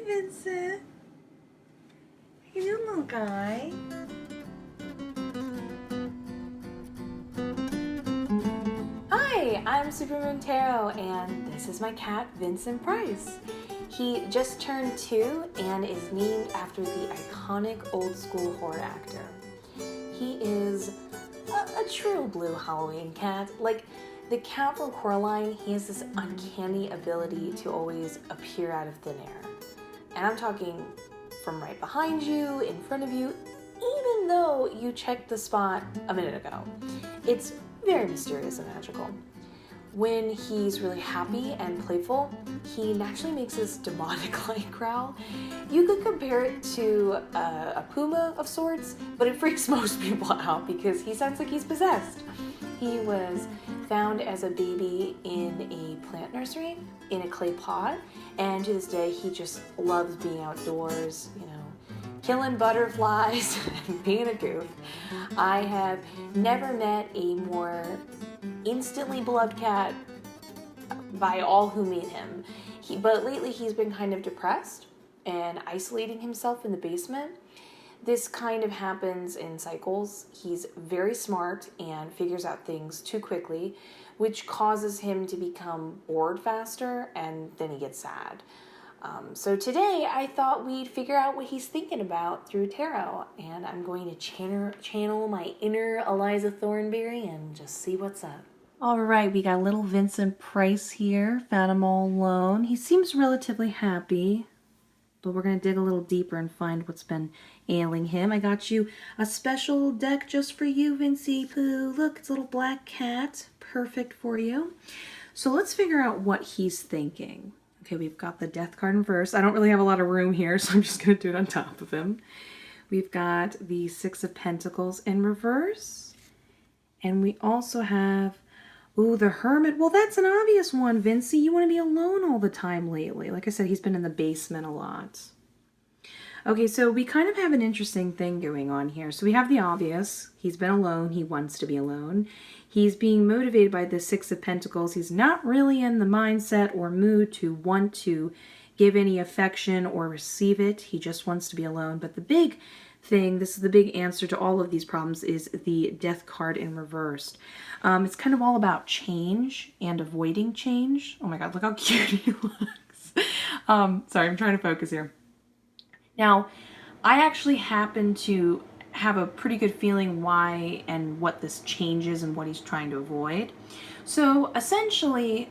Vincent. How you doing, little guy? Hi, I'm Supermoon Tarot, and this is my cat, Vincent Price. He just turned 2 and is named after the iconic old school horror actor. He is a true blue Halloween cat. Like the cat from Coraline, he has this uncanny ability to always appear out of thin air. And I'm talking from right behind you, in front of you, even though you checked the spot a minute ago. It's very mysterious and magical. When he's really happy and playful, he naturally makes this demonic-like growl. You could compare it to a puma of sorts, but it freaks most people out because he sounds like he's possessed. He was found as a baby in a plant nursery in a clay pot, and to this day he just loves being outdoors, killing butterflies and being a goof. I have never met a more instantly beloved cat by all who meet him. But lately he's been kind of depressed and isolating himself in the basement. This kind of happens in cycles. He's very smart and figures out things too quickly, which causes him to become bored faster, and then he gets sad. So today I thought we'd figure out what he's thinking about through tarot, and I'm going to channel my inner Eliza Thornberry and just see what's up. All right, we got little Vincent Price here. Found him all alone. He seems relatively happy, but we're going to dig a little deeper and find what's been ailing him. I got you a special deck just for you, Vincey Pooh. Look, it's a little black cat. Perfect for you. So let's figure out what he's thinking. Okay, we've got the Death card in reverse. I don't really have a lot of room here, so I'm just going to do it on top of him. We've got the Six of Pentacles in reverse. And we also have, ooh, the Hermit. Well, that's an obvious one, Vincey. You want to be alone all the time lately. Like I said, he's been in the basement a lot. Okay, so we kind of have an interesting thing going on here. So we have the obvious. He's been alone. He wants to be alone. He's being motivated by the Six of Pentacles. He's not really in the mindset or mood to want to give any affection or receive it. He just wants to be alone. But the big thing, this is the big answer to all of these problems, is the Death card in reversed. It's kind of all about change and avoiding change. Oh my God, look how cute he looks. Sorry, I'm trying to focus here. Now, I actually happen to have a pretty good feeling why and what this change is and what he's trying to avoid. So essentially,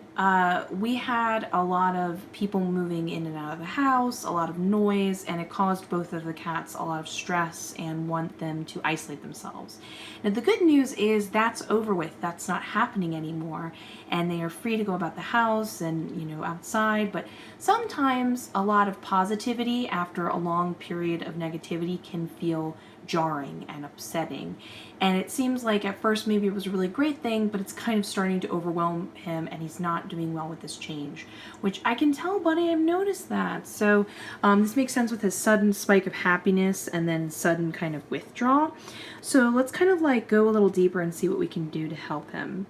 we had a lot of people moving in and out of the house, a lot of noise, and it caused both of the cats a lot of stress and want them to isolate themselves. Now the good news is that's over with. That's not happening anymore, and they are free to go about the house and, outside. But sometimes a lot of positivity after a long period of negativity can feel jarring and upsetting. And it seems like at first maybe it was a really great thing, but it's kind of starting to overwhelm him and he's not doing well with this change, which I can tell, buddy, I've noticed that. So this makes sense with his sudden spike of happiness and then sudden kind of withdrawal. So let's kind of like go a little deeper and see what we can do to help him.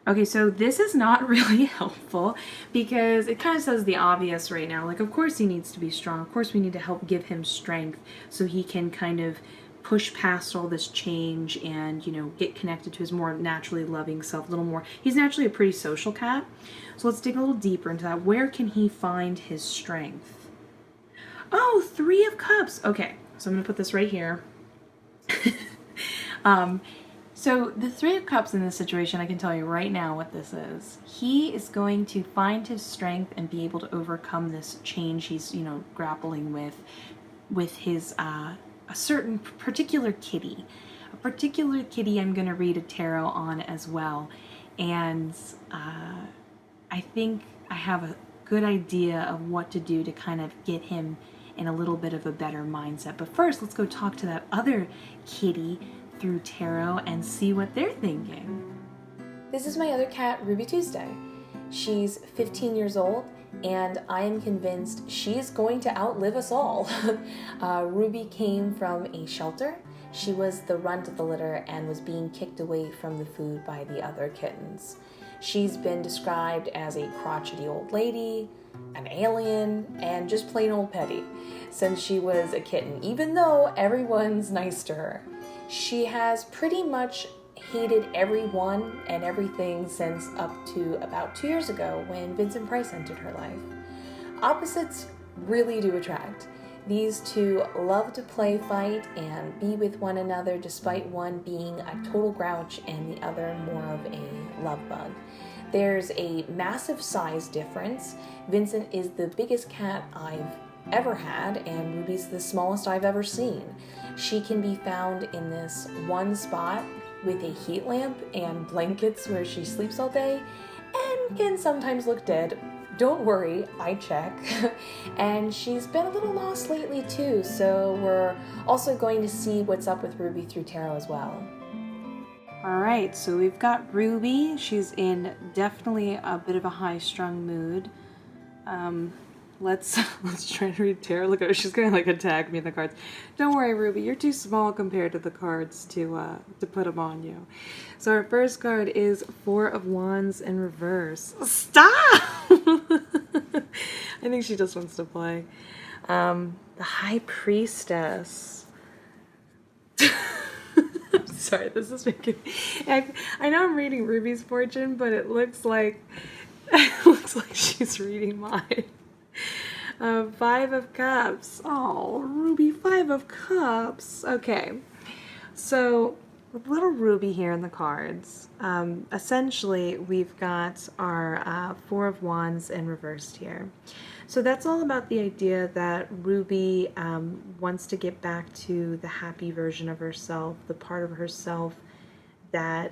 Okay, so this is not really helpful because it kind of says the obvious right now. Like, of course he needs to be strong. Of course we need to help give him strength so he can kind of push past all this change and, get connected to his more naturally loving self a little more. He's naturally a pretty social cat. So let's dig a little deeper into that. Where can he find his strength? Oh, Three of Cups. Okay, so I'm going to put this right here. So the Three of Cups in this situation, I can tell you right now what this is. He is going to find his strength and be able to overcome this change he's, grappling with his, a certain particular kitty. A particular kitty I'm going to read a tarot on as well. And I think I have a good idea of what to do to kind of get him in a little bit of a better mindset. But first, let's go talk to that other kitty through tarot and see what they're thinking. This is my other cat, Ruby Tuesday. She's 15 years old, and I am convinced she's going to outlive us all. Ruby came from a shelter. She was the runt of the litter and was being kicked away from the food by the other kittens. She's been described as a crotchety old lady, an alien, and just plain old petty since she was a kitten, even though everyone's nice to her. She has pretty much hated everyone and everything since up to about 2 years ago when Vincent Price entered her life. Opposites really do attract. These two love to play fight and be with one another, despite one being a total grouch and the other more of a love bug. There's a massive size difference. Vincent is the biggest cat I've ever had, and Ruby's the smallest I've ever seen. She can be found in this one spot with a heat lamp and blankets where she sleeps all day, and can sometimes look dead. Don't worry, I check. And she's been a little lost lately too, so we're also going to see what's up with Ruby through tarot as well. Alright, so we've got Ruby. She's in definitely a bit of a high-strung mood. Let's try to read tarot. Look at her, she's gonna like attack me in the cards. Don't worry, Ruby, you're too small compared to the cards to put them on you. So our first card is Four of Wands in reverse. Stop! I think she just wants to play. The High Priestess. Sorry, this is making I know I'm reading Ruby's fortune, but it looks like she's reading mine. Five of Cups. Oh, Ruby, Five of Cups. Okay, so with little Ruby here in the cards, essentially we've got our Four of Wands in reversed here. So that's all about the idea that Ruby wants to get back to the happy version of herself, the part of herself that,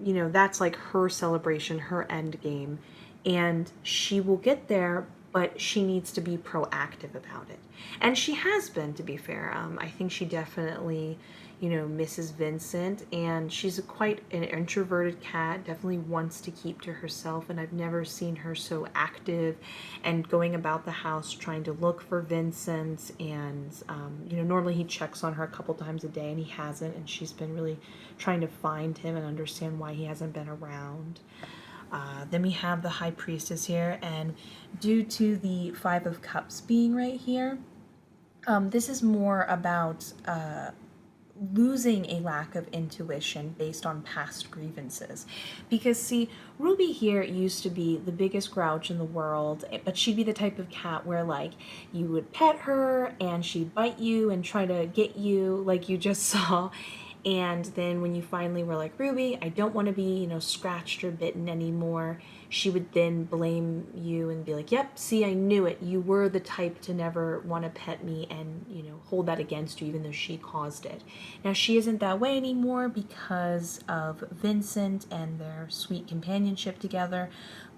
you know, that's like her celebration, her end game. And she will get there, but she needs to be proactive about it. And she has been, to be fair. I think she definitely, you know, misses Vincent, and she's quite an introverted cat, definitely wants to keep to herself, and I've never seen her so active and going about the house trying to look for Vincent, and, you know, normally he checks on her a couple times a day, and he hasn't, and she's been really trying to find him and understand why he hasn't been around. Then we have the High Priestess here, and due to the Five of Cups being right here, this is more about losing a lack of intuition based on past grievances. Because see, Ruby here used to be the biggest grouch in the world, but she'd be the type of cat where like you would pet her and she'd bite you and try to get you like you just saw. And then when you finally were like, Ruby, I don't want to be, you know, scratched or bitten anymore, she would then blame you and be like, yep, see, I knew it. You were the type to never want to pet me and, you know, hold that against you even though she caused it. Now, she isn't that way anymore because of Vincent and their sweet companionship together.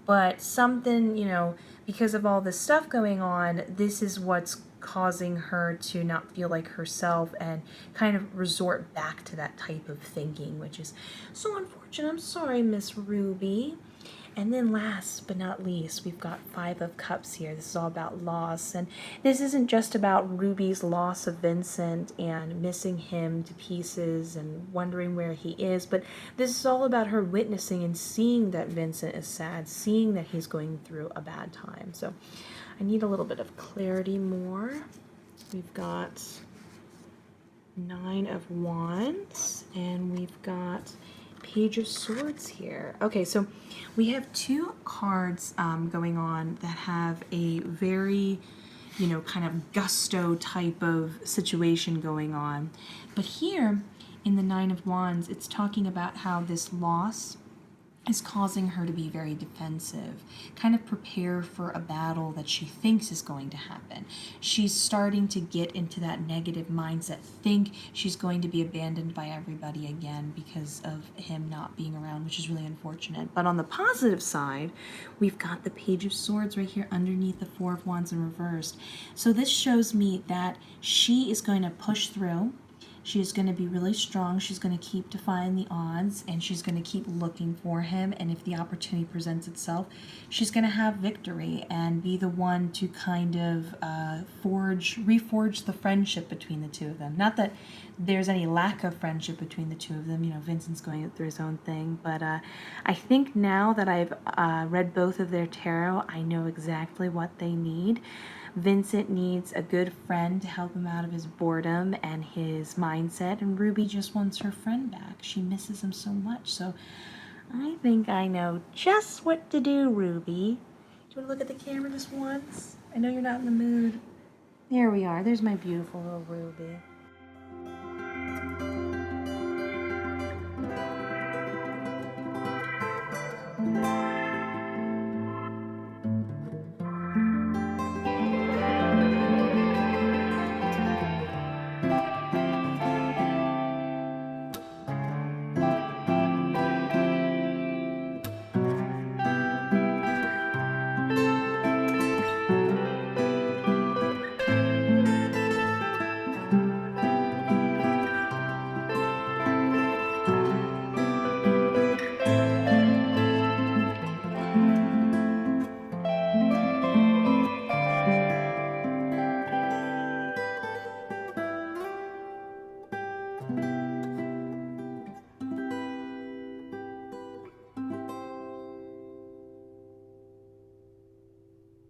But something, you know, because of all this stuff going on, this is what's causing her to not feel like herself and kind of resort back to that type of thinking, which is so unfortunate. I'm sorry, Miss Ruby. And then last but not least, we've got Five of Cups here. This is all about loss, and this isn't just about Ruby's loss of Vincent and missing him to pieces and wondering where he is, but this is all about her witnessing and seeing that Vincent is sad, seeing that he's going through a bad time. So I need a little bit of clarity more. We've got Nine of Wands, and we've got Page of Swords here. Okay, so we have two cards going on that have a very, you know, kind of gusto type of situation going on. But here in the Nine of Wands, it's talking about how this loss is causing her to be very defensive, kind of prepare for a battle that she thinks is going to happen. She's starting to get into that negative mindset, think she's going to be abandoned by everybody again because of him not being around, which is really unfortunate. But on the positive side, we've got the Page of Swords right here underneath the Four of Wands in reversed. So this shows me that she is going to push through. She is going to be really strong. She's going to keep defying the odds, and she's going to keep looking for him. And if the opportunity presents itself, she's going to have victory and be the one to kind of reforge the friendship between the two of them. Not that there's any lack of friendship between the two of them. You know, Vincent's going through his own thing. But I think now that I've read both of their tarot, I know exactly what they need. Vincent needs a good friend to help him out of his boredom and his mindset, and Ruby just wants her friend back. She misses him so much, so I think I know just what to do, Ruby. Do you want to look at the camera just once? I know you're not in the mood. There we are. There's my beautiful little Ruby.